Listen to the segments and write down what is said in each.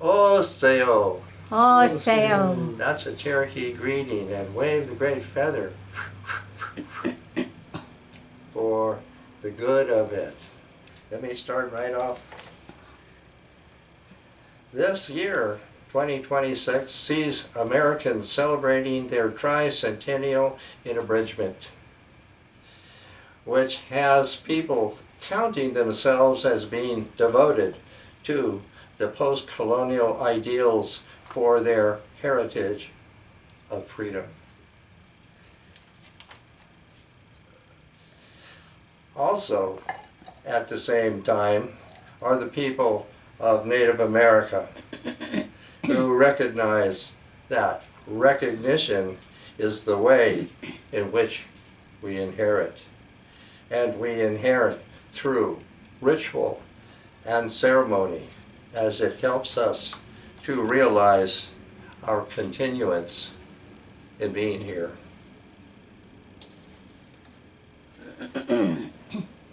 O Seo. Oh, sail. That's a Cherokee greeting, and wave the great feather for the good of it. Let me start right off. This year, 2026, sees Americans celebrating their tricentennial in abridgment, which has people counting themselves as being devoted to the post-colonial ideals for their heritage of freedom. Also, at the same time, are the people of Native America who recognize that recognition is the way in which we inherit. And we inherit through ritual and ceremony as it helps us to realize our continuance in being here.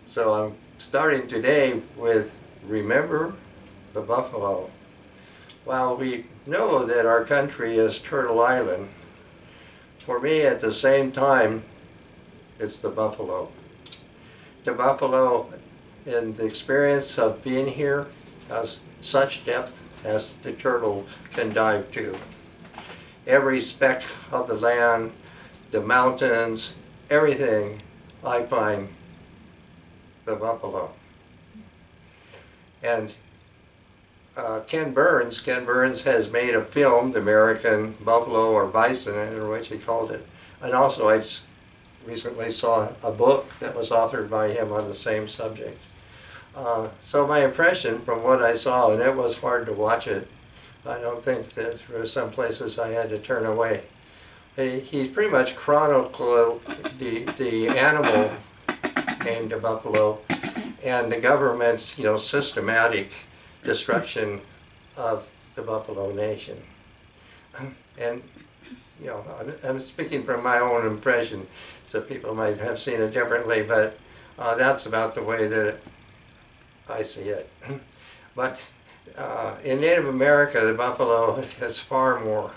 So I'm starting today with Remember the Buffalo. While we know that our country is Turtle Island, for me at the same time, it's the buffalo. The buffalo in the experience of being here has such depth as the turtle can dive to. Every speck of the land, the mountains, everything, I find the buffalo. And Ken Burns has made a film, The American Buffalo or Bison, or what he called it. And also I just recently saw a book that was authored by him on the same subject. So my impression from what I saw, and it was hard to watch it, I don't think that there were some places I had to turn away. He pretty much chronicled the animal named the buffalo and the government's systematic destruction of the Buffalo Nation. And I'm speaking from my own impression, so people might have seen it differently, but that's about the way that I see it. But in Native America, the buffalo has far more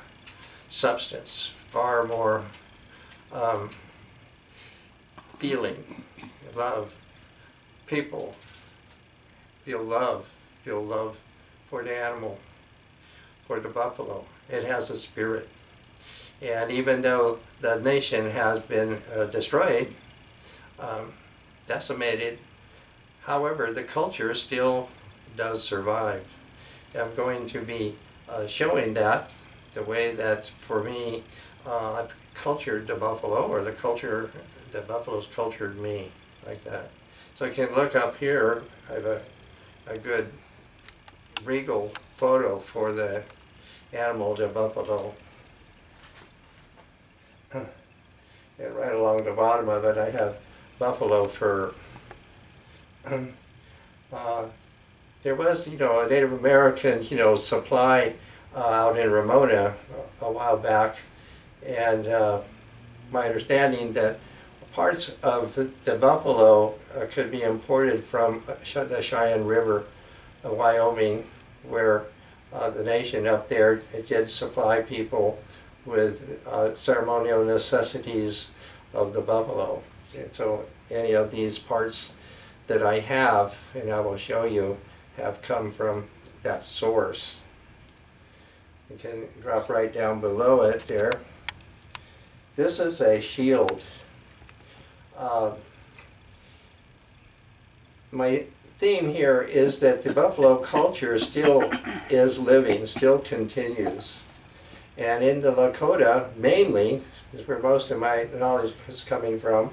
substance, far more feeling, love. People feel love for the animal, for the buffalo. It has a spirit. And even though the nation has been destroyed, decimated, however, the culture still does survive. I'm going to be showing that the way that, for me, I've cultured the buffalo, or the buffalo's cultured me, like that. So you can look up here. I have a good regal photo for the animal, the buffalo. And right along the bottom of it, I have buffalo fur. There was, a Native American, supply out in Ramona a while back, and my understanding that parts of the buffalo could be imported from the Cheyenne River, Wyoming, where the nation up there did supply people with ceremonial necessities of the buffalo. And so any of these parts that I have, and I will show you, have come from that source. You can drop right down below it there. This is a shield. My theme here is that the buffalo culture still is living, still continues. And in the Lakota, mainly, is where most of my knowledge is coming from,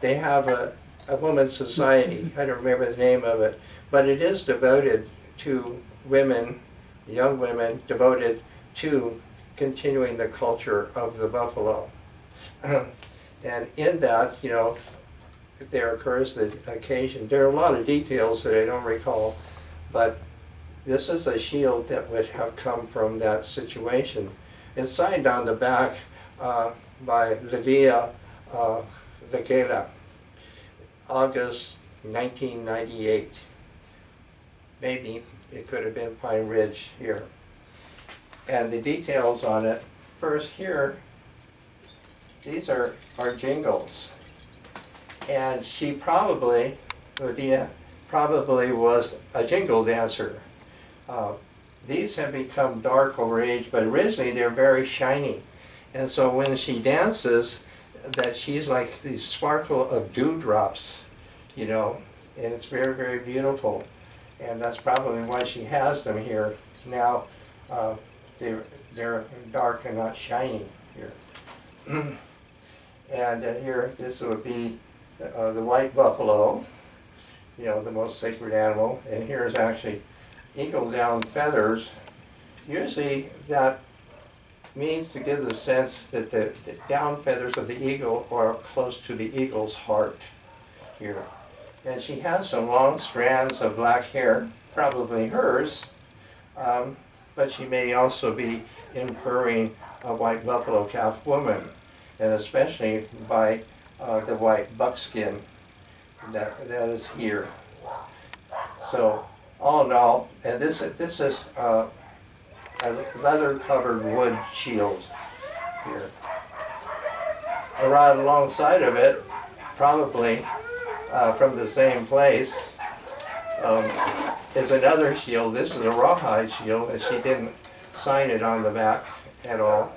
they have a women's society. I don't remember the name of it, but it is devoted to women, young women, devoted to continuing the culture of the buffalo. And in that, there occurs the occasion. There are a lot of details that I don't recall, but this is a shield that would have come from that situation. It's signed on the back by Lydia Lekela, August 1998, maybe It could have been Pine Ridge here. And the details on it, first here, these are jingles. And she probably, Lydia, probably was a jingle dancer. These have become dark over age, but originally they're very shiny. And so when she dances, that she's like the sparkle of dewdrops, you know, and it's very, very beautiful. And that's probably why she has them here. Now, they're dark and not shiny here. And here, this would be the white buffalo, you know, the most sacred animal. And here's actually eagle down feathers. Usually that means to give the sense that the down feathers of the eagle are close to the eagle's heart here. And she has some long strands of black hair, probably hers, but she may also be inferring a white buffalo calf woman, and especially by the white buckskin that is here. So all in all, and this is a leather-covered wood shield here. And right alongside of it, probably from the same place, is another shield. This is a rawhide shield, and she didn't sign it on the back at all.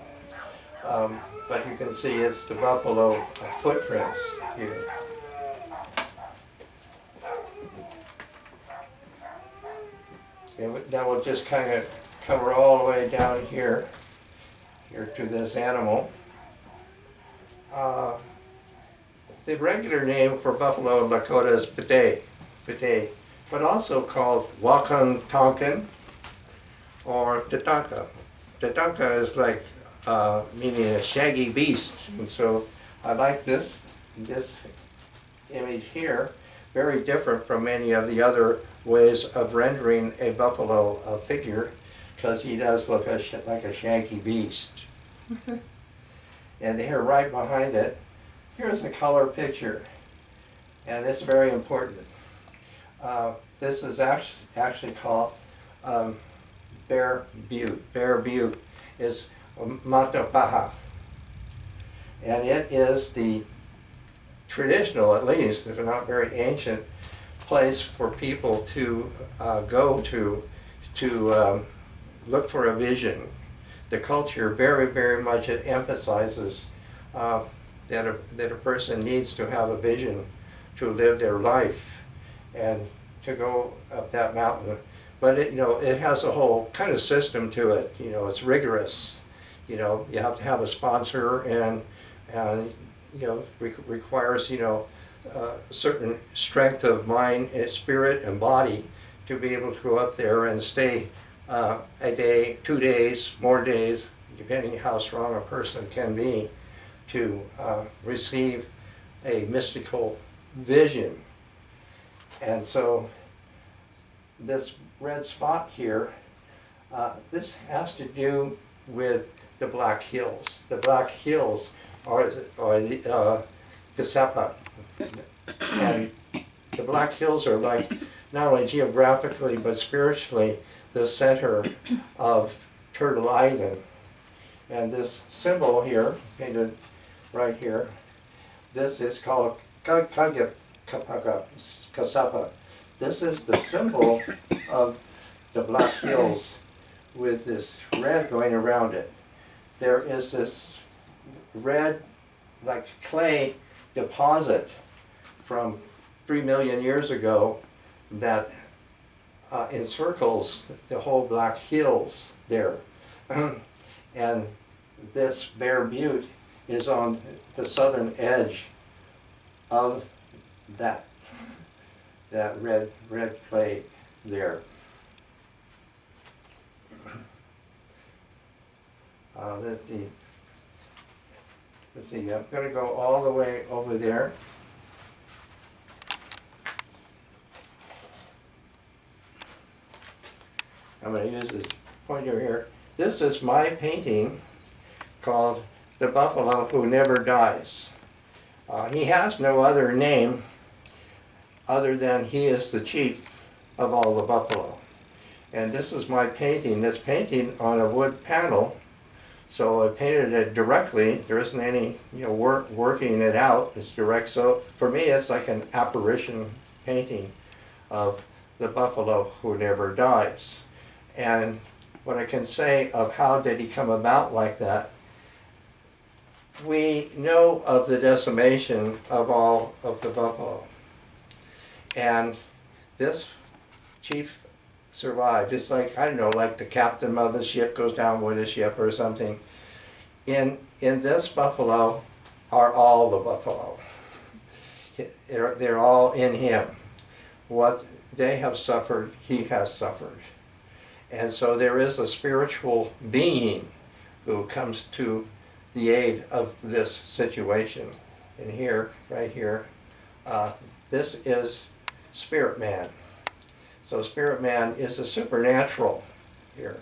But you can see it's the buffalo footprints here. And now we'll just kind of cover all the way down here to this animal. The regular name for buffalo in Lakota is Bede, but also called Wakan Tonkin or Tatanka. Tatanka is like meaning a shaggy beast, and so I like this image here. Very different from many of the other ways of rendering a buffalo figure, because he does look like a shaggy beast. And here right behind it, here's a color picture, and this is very important. This is actually called Bear Butte. Bear Butte is Matapaha, and it is the traditional, at least, if not very ancient, place for people to go to look for a vision. The culture very, very much emphasizes that a person needs to have a vision to live their life and to go up that mountain. But it has a whole kind of system to it. It's rigorous. You have to have a sponsor, and requires certain strength of mind, spirit, and body to be able to go up there and stay a day, 2 days, more days, depending how strong a person can be, to receive a mystical vision. And so this red spot here, this has to do with the Black Hills. The Black Hills are the Kasapa. And the Black Hills are like, not only geographically but spiritually, the center of Turtle Island. And this symbol here, painted right here, this is called Kasapa. This is the symbol of the Black Hills with this red going around it. There is this red, like clay deposit from 3 million years ago that encircles the whole Black Hills there. And this Bear Butte is on the southern edge of that red clay there. Let's see, I'm going to go all the way over there. I'm going to use this pointer here. This is my painting called The Buffalo Who Never Dies. He has no other name other than he is the chief of all the buffalo. And this is my painting. This painting on a wood panel. So I painted it directly. There isn't any, working it out. It's direct. So for me, it's like an apparition painting of the buffalo who never dies. And what I can say of how did he come about like that, we know of the decimation of all of the buffalo. And this chief survived. It's like, I don't know, like the captain of the ship goes down with a ship or something. In this buffalo are all the buffalo. They're all in him. What they have suffered, he has suffered. And so there is a spiritual being who comes to the aid of this situation. And here, right here, this is Spirit Man. So Spirit Man is a supernatural here.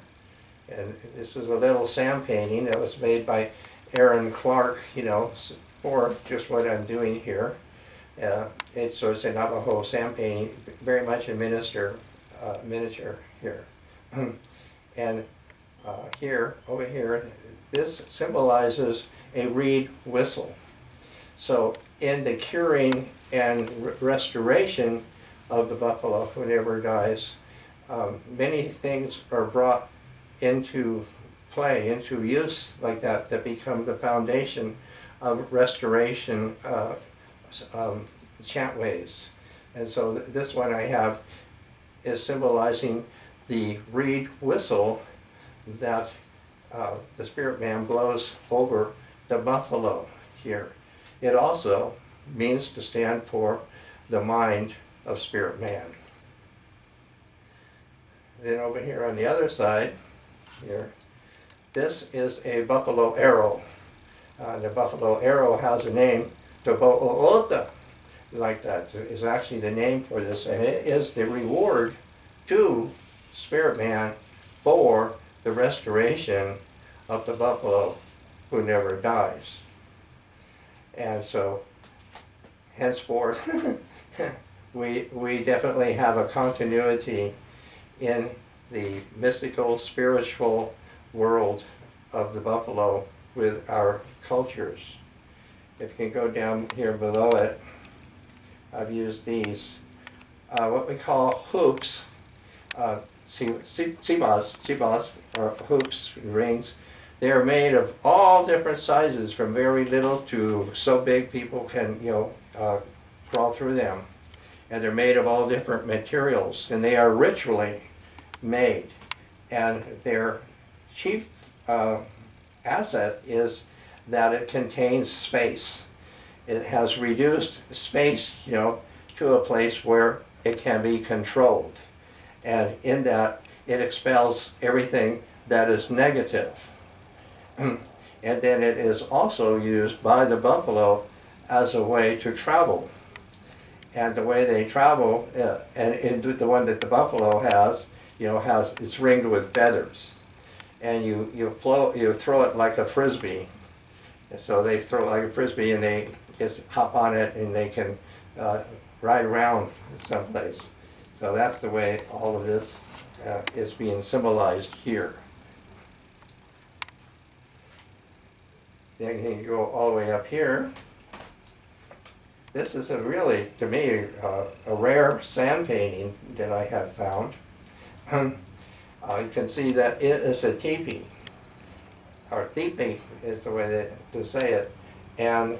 And this is a little sand painting that was made by Aaron Clark, for just what I'm doing here. It's a Navajo sand painting, very much a miniature here. And here, over here, this symbolizes a reed whistle. So in the curing and restoration of the buffalo who never dies, many things are brought into play, into use like that, that become the foundation of restoration chantways. And so this one I have is symbolizing the reed whistle that the Spirit Man blows over the buffalo here. It also means to stand for the mind of Spirit Man. Then over here on the other side, here, this is a buffalo arrow. The buffalo arrow has a name, Tobo'oota, like that. Is actually the name for this, and it is the reward to Spirit Man for the restoration of the buffalo who never dies. And so, henceforth, we definitely have a continuity in the mystical, spiritual world of the buffalo with our cultures. If you can go down here below it, I've used these, what we call hoops, cibas, or hoops, rings. They're made of all different sizes, from very little to so big people can, crawl through them. And they're made of all different materials, and they are ritually made. And their chief asset is that it contains space. It has reduced space, to a place where it can be controlled. And in that, it expels everything that is negative. And then it is also used by the buffalo as a way to travel. And the way they travel, and the one that the buffalo has, it's ringed with feathers. And you throw it like a frisbee. And so they throw it like a frisbee, and they just hop on it, and they can ride around someplace. So that's the way all of this is being symbolized here. Then you go all the way up here. This is really, to me, a rare sand painting that I have found. You can see that it is a teepee, or teepee is the way to say it, and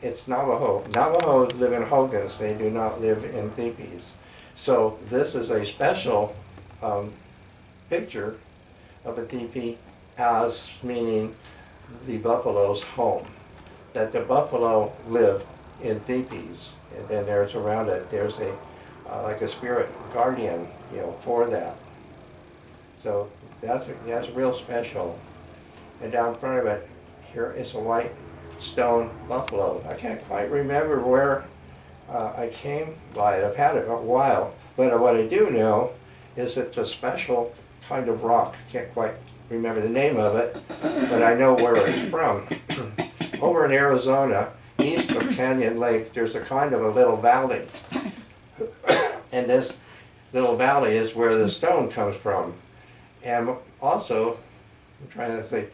it's Navajo. Navajos live in hogans, they do not live in teepees. So this is a special picture of a teepee as meaning the buffalo's home, that the buffalo live in teepees, and then there's around it, there's a like a spirit guardian, for that. So that's real special. And down in front of it, here is a white stone buffalo. I can't quite remember where I came by it. I've had it a while, but what I do know is it's a special kind of rock. I can't quite remember the name of it, but I know where it's from. Over in Arizona, east of Canyon Lake, there's a kind of a little valley. And this little valley is where the stone comes from. And also, I'm trying to think,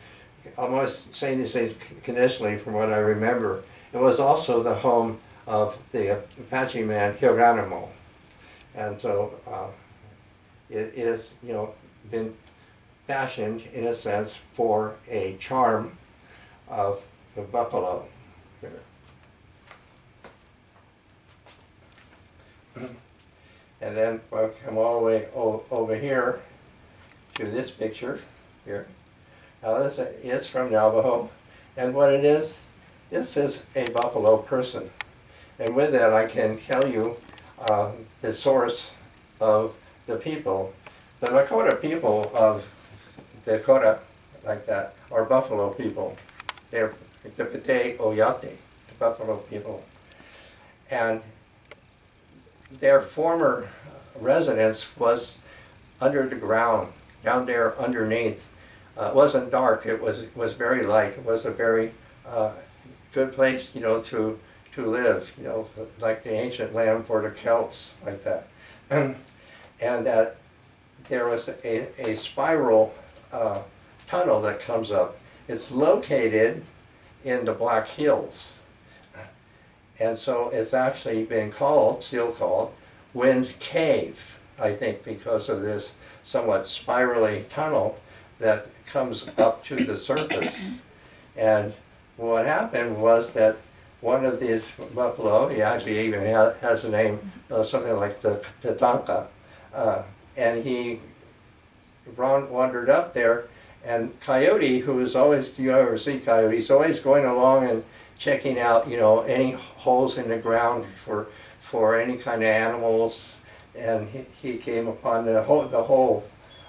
I'm always saying these things conditionally from what I remember. It was also the home of the Apache man Geronimo. And so it is, been fashioned in a sense for a charm of the buffalo. And then I'll come all the way over here to this picture here. Now this is from Navajo, and what it is, this is a buffalo person. And with that I can tell you the source of the people. The Lakota people of Dakota, like that, are buffalo people. They're the Coyote, the buffalo people. And their former residence was under the ground, down there underneath. It wasn't dark, it was very light. It was a very good place, to live, like the ancient land for the Celts, like that. And that there was a spiral tunnel that comes up. It's located in the Black Hills. And so it's actually been still called, Wind Cave, I think, because of this somewhat spirally tunnel that comes up to the surface. And what happened was that one of these buffalo, he actually even has a name, something like the Tatanka, and he wandered up there, and Coyote, who is always, you ever see Coyote, he's always going along and checking out, any holes in the ground for any kind of animals, and he came upon the hole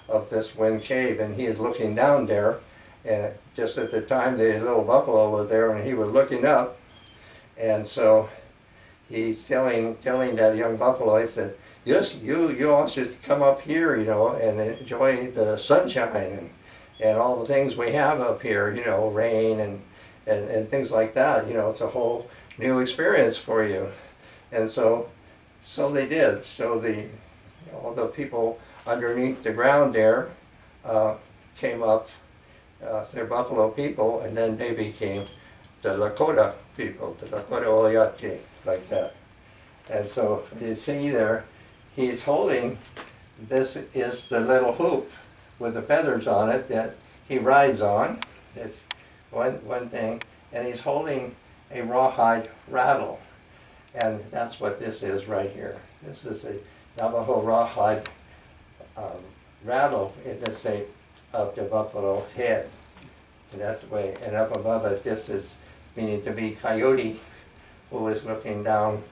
of this wind cave, and he is looking down there, and just at the time the little buffalo was there, and he was looking up, and so he's telling that young buffalo, he said, yes, you all should come up here, and enjoy the sunshine and all the things we have up here, rain and things like that. It's a whole new experience for you. And so they did. So all the people underneath the ground there came up, they're buffalo people, and then they became the Lakota people, the Lakota Coyote, like that. And so you see there, he's holding, this is the little hoop with the feathers on it that he rides on. It's one thing, and he's holding a rawhide rattle, and that's what this is right here. This is a Navajo rawhide rattle in the shape of the buffalo head, and that's the way. And up above it, this is meaning to be Coyote, who is looking down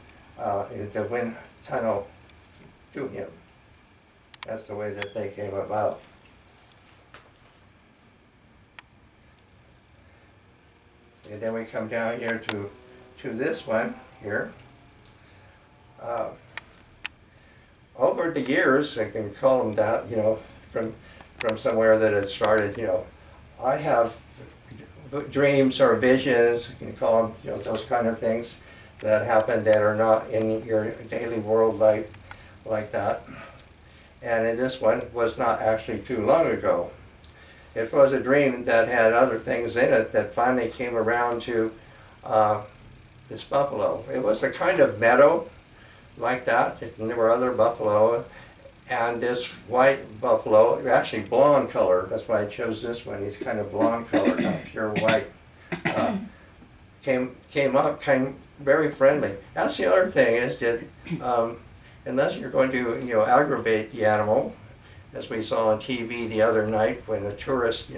in the wind tunnel to him. That's the way that they came about. And then we come down here to this one here. Over the years, I can call them that, from somewhere that it started, I have dreams or visions, you can call them, those kind of things that happen that are not in your daily world life like that. And in this one was not actually too long ago. It was a dream that had other things in it that finally came around to this buffalo. It was a kind of meadow like that, and there were other buffalo, and this white buffalo, actually blonde color, that's why I chose this one, he's kind of blonde color, not pure white, came very friendly. That's the other thing, is that unless you're going to aggravate the animal, as we saw on TV the other night when a tourist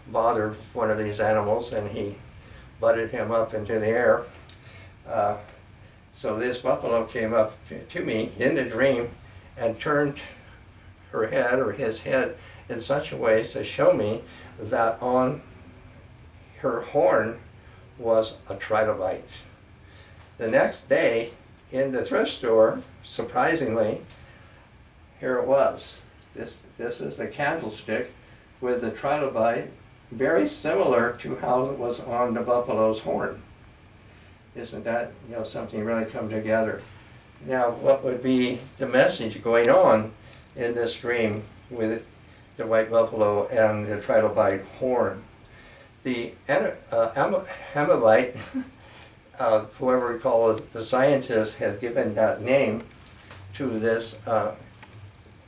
bothered one of these animals and he butted him up into the air. So this buffalo came up to me in the dream and turned her head or his head in such a way to show me that on her horn was a trilobite. The next day in the thrift store, surprisingly, here it was. This is a candlestick with the trilobite, very similar to how it was on the buffalo's horn. Isn't that something really come together? Now, what would be the message going on in this dream with the white buffalo and the trilobite horn? The Ammonite, whoever we call it, the scientists have given that name to this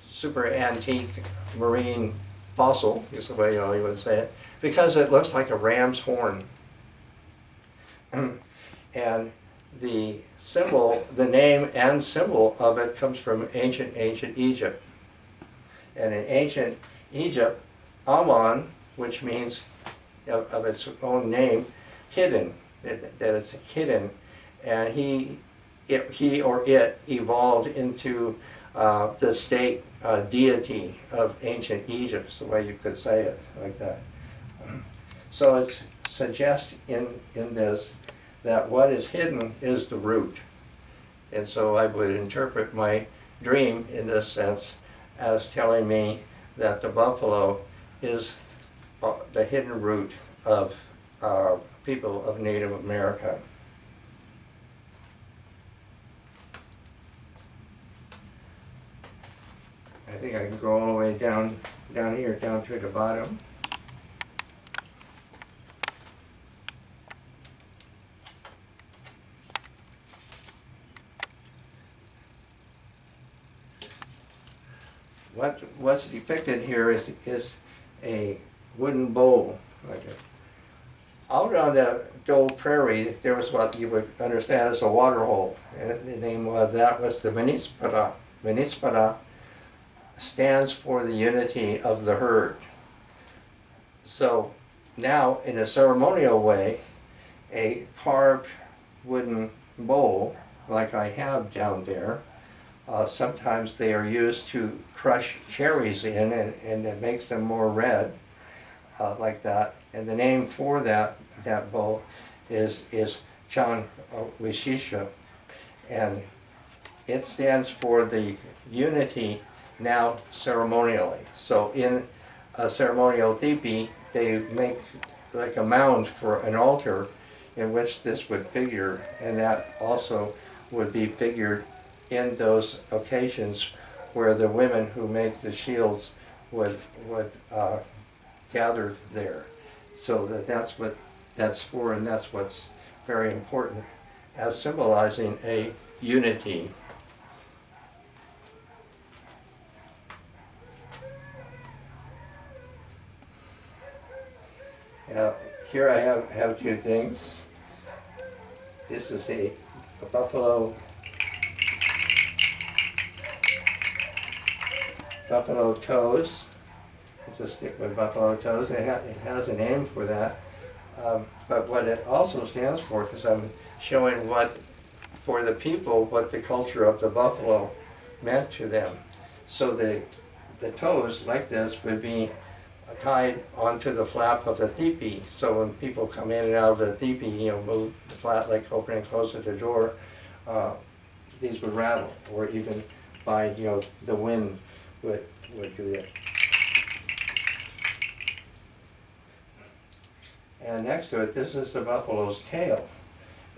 super antique marine fossil, is the way you would say it, because it looks like a ram's horn. And the symbol, the name and symbol of it comes from ancient Egypt. And in ancient Egypt, Ammon, which means of its own name, hidden, that it's hidden, and he or it evolved into the state deity of ancient Egypt, is the way you could say it, like that. So it suggests in this that what is hidden is the root. And so I would interpret my dream in this sense as telling me that the buffalo is the hidden root of people of Native America. I think I can go all the way down here, down to the bottom. What's depicted here is a wooden bowl. Out on the old prairie, there was what you would understand as a water hole, and the name of that was the Minispara. Minispara stands for the unity of the herd. So now, in a ceremonial way, a carved wooden bowl, like I have down there, sometimes they are used to crush cherries in, and it makes them more red, like that. And the name for that bowl is Chan Wishisha, and it stands for the unity now ceremonially. So in a ceremonial tipi, they make like a mound for an altar in which this would figure, and that also would be figured in those occasions where the women who make the shields would gather there. So that's what that's for, and that's what's very important as symbolizing a unity. Now, here I have two things. This is a buffalo toes. It's a stick with buffalo toes. It has a name for that. But what it also stands for, because I'm showing for the people, what the culture of the buffalo meant to them. So the toes, like this, would be tied onto the flap of the tipi. So when people come in and out of the tipi, move the flap, like opening and closing the door, these would rattle, or even by, the wind would do that. And next to it, this is the buffalo's tail.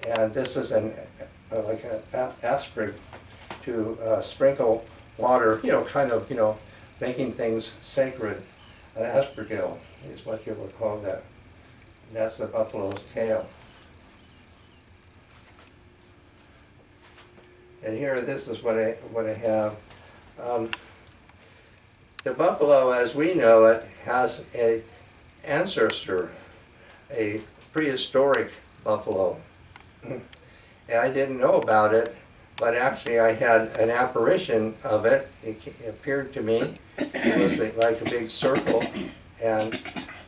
And this is like an aspic to sprinkle water, making things sacred. An aspergill is what you would call that. And that's the buffalo's tail. And here, this is what I have. The buffalo, as we know it, has an ancestor, a prehistoric buffalo. And I didn't know about it, but actually I had an apparition of it. It appeared to me. It was like a big circle, and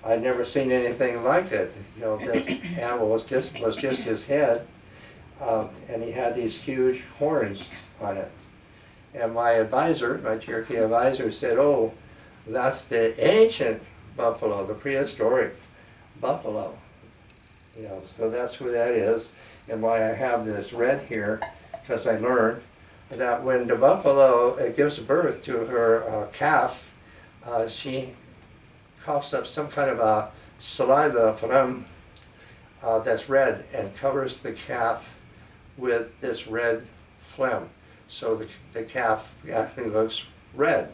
I'd never seen anything like it. This animal was just his head, and he had these huge horns on it. And my advisor, my Cherokee advisor, said, "Oh, that's the ancient buffalo, the prehistoric buffalo." So that's who that is, and why I have this red here, because I learned that when the buffalo gives birth to her calf, she coughs up some kind of a saliva phlegm that's red and covers the calf with this red phlegm. so the calf actually looks red.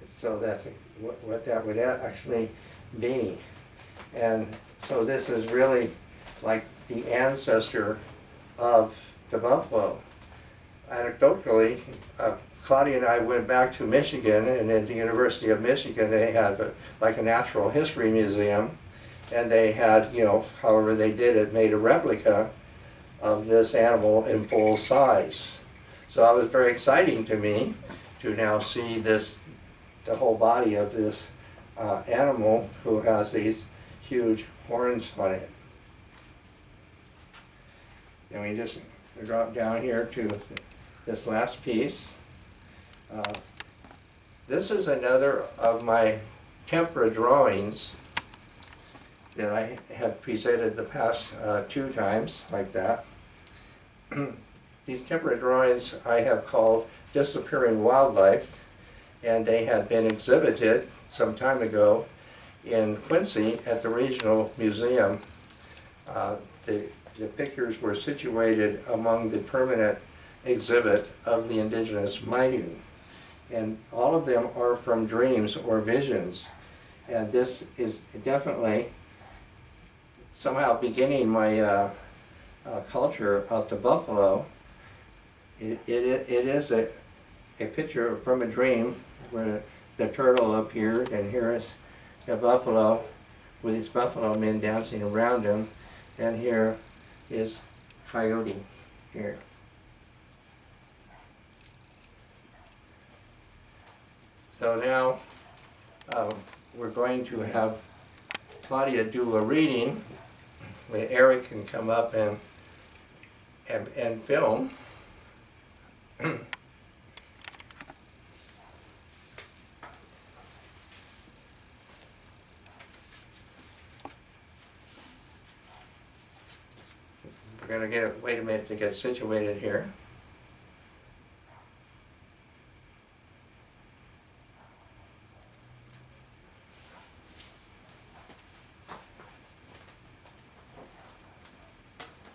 So that's what that would actually be. And so this is really like the ancestor of the buffalo. Anecdotally, Claudia and I went back to Michigan, and at the University of Michigan they had like a natural history museum, and they had, however they did it, made a replica of this animal in full size. So it was very exciting to me to now see the whole body of this animal who has these huge horns on it. And we just drop down here to this last piece. This is another of my tempera drawings that I have presented the past 2 times like that. These tempera drawings I have called Disappearing Wildlife, and they had been exhibited some time ago in Quincy at the Regional Museum. The pictures were situated among the permanent exhibit of the indigenous Maidu. And all of them are from dreams or visions. And this is definitely somehow beginning my culture of the buffalo. It is a picture from a dream where the turtle appeared, and here is the buffalo with his buffalo men dancing around him, and here is Coyote here. So now we're going to have Claudia do a reading. Eric can come up and film. We're going to wait a minute to get situated here.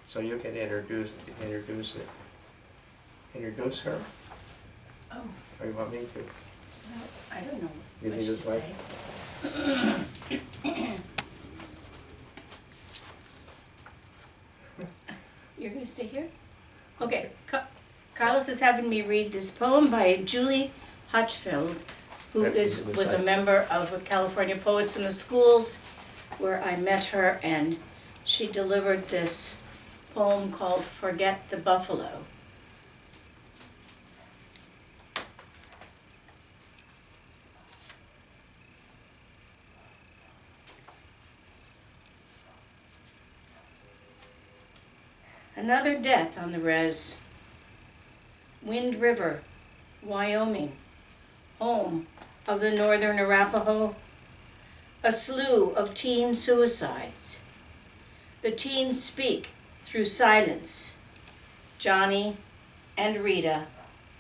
So you can introduce her, Oh, or you want me to? well, I don't know You what think to it's like? say. You're gonna stay here? Okay, Carlos is having me read this poem by Julie Hutchfield, who was a member of California Poets in the Schools, where I met her, and she delivered this poem called Forget the Buffalo. Another death on the res. Wind River, Wyoming, home of the Northern Arapaho. A slew of teen suicides. The teens speak through silence. Johnny and Rita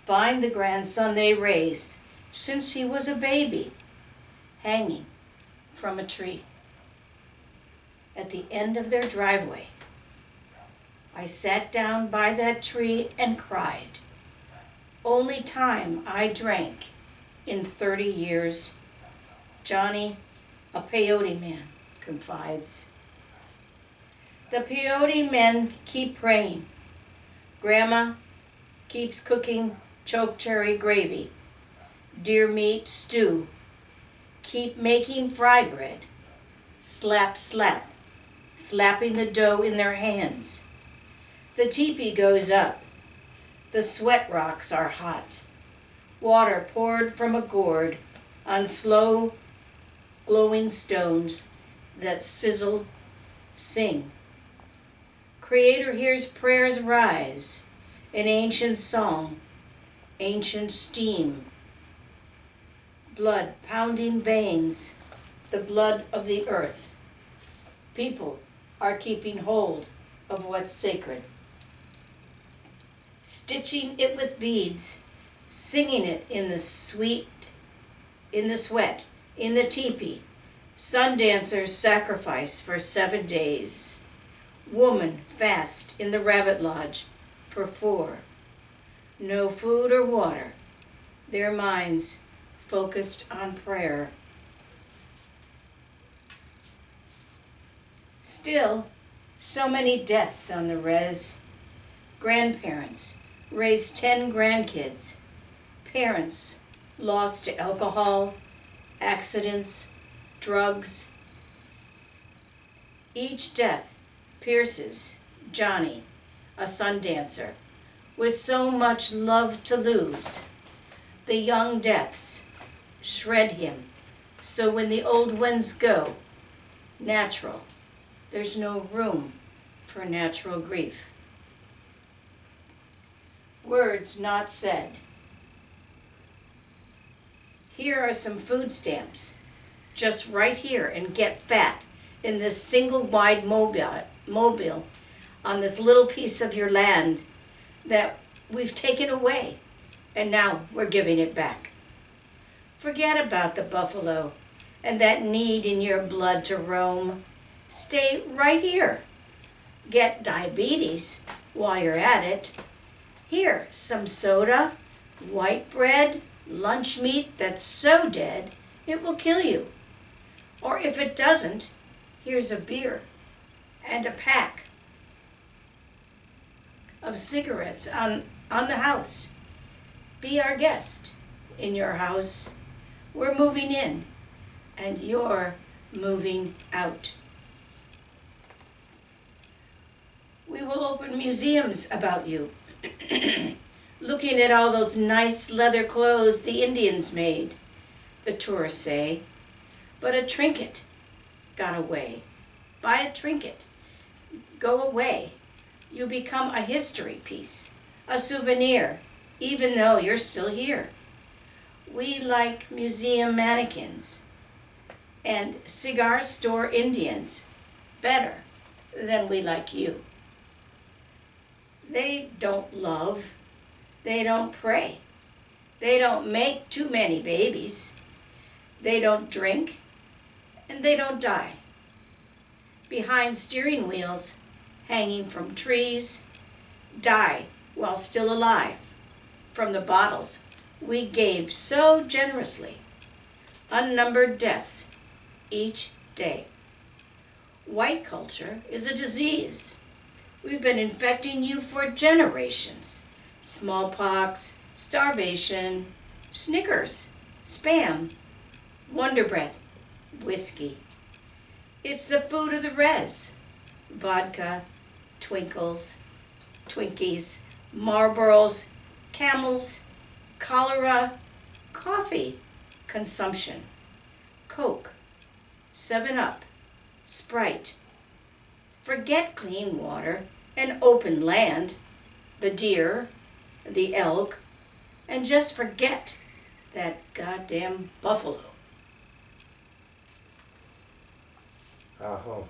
find the grandson they raised since he was a baby, hanging from a tree. At the end of their driveway, I sat down by that tree and cried. Only time I drank in 30 years. Johnny, a peyote man, confides. The peyote men keep praying. Grandma keeps cooking choke cherry gravy, deer meat stew. Keep making fry bread. Slap, slap, slapping the dough in their hands. The teepee goes up. The sweat rocks are hot. Water poured from a gourd on slow, glowing stones that sizzle, sing. Creator hears prayers rise, an ancient song, ancient steam. Blood pounding veins, the blood of the earth. People are keeping hold of what's sacred. Stitching it with beads, singing it in the sweat, in the teepee. Sun dancers sacrifice for 7 days. Woman fast in the rabbit lodge for 4. no food or water, their minds focused on prayer. Still, so many deaths on the res. Grandparents raised 10 grandkids. Parents lost to alcohol, accidents, drugs. Each death pierces Johnny, a sun dancer, with so much love to lose. The young deaths shred him, so when the old ones go, natural, there's no room for natural grief. Words not said. Here are some food stamps. Just right here and get fat in this single wide mobile on this little piece of your land that we've taken away, and now we're giving it back. Forget about the buffalo and that need in your blood to roam. Stay right here. Get diabetes while you're at it. Here, some soda, white bread, lunch meat that's so dead it will kill you. Or if it doesn't, here's a beer and a pack of cigarettes on the house. Be our guest in your house. We're moving in and you're moving out. We will open museums about you. Looking at all those nice leather clothes the Indians made, the tourists say. But a trinket got away. Buy a trinket. Go away. You become a history piece, a souvenir, even though you're still here. We like museum mannequins and cigar store Indians better than we like you. They don't love. They don't pray. They don't make too many babies. They don't drink, and they don't die. Behind steering wheels, hanging from trees, die while still alive from the bottles we gave so generously. Unnumbered deaths each day. White culture is a disease. We've been infecting you for generations. Smallpox, starvation, Snickers, Spam, Wonder Bread, whiskey. It's the food of the res. Vodka, Twinkles, Twinkies, Marlboros, Camels, cholera, coffee, consumption, Coke, 7-Up, Sprite. Forget clean water and open land, the deer, the elk, and just forget that goddamn buffalo. Oh,